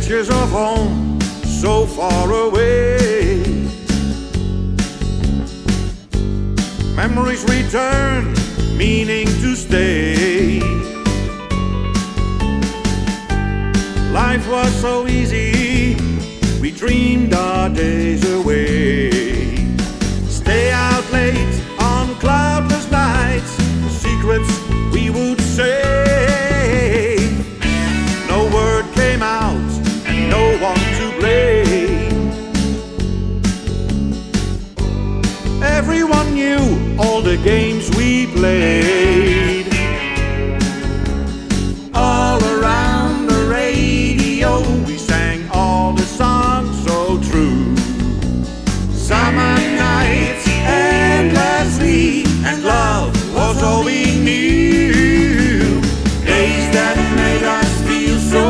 pictures of home so far away. Memories return, meaning to stay. Life was so easy, we dreamed our days away. Stay out late on cloudless nights, secrets we would say. No word came out and no one to blame. Everyone knew all the games we played. All around the radio we sang all the songs so true. Summer nights endlessly, and love was all we knew. Days that made us feel so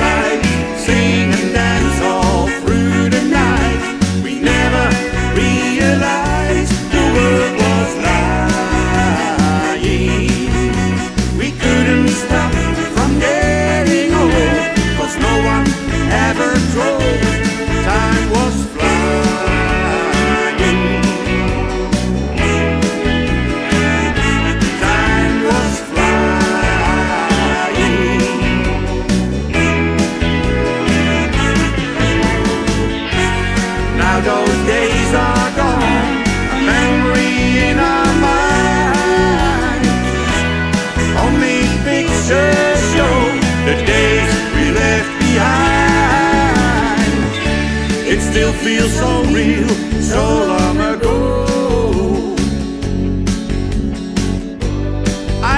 right, sing and dance all through the night. We never realized the world was lying. We couldn't stop from getting old, 'cause no one ever told time was flying. Time was flying. Now those days are gone, a memory in our minds. Only pictures show the days we left behind. It still feels so real, so long ago.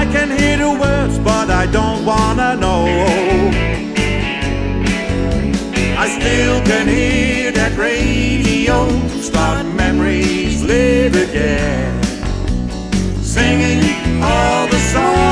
I can hear the words, but I don't wanna know. I still can hear that radio start memories live again, singing all the songs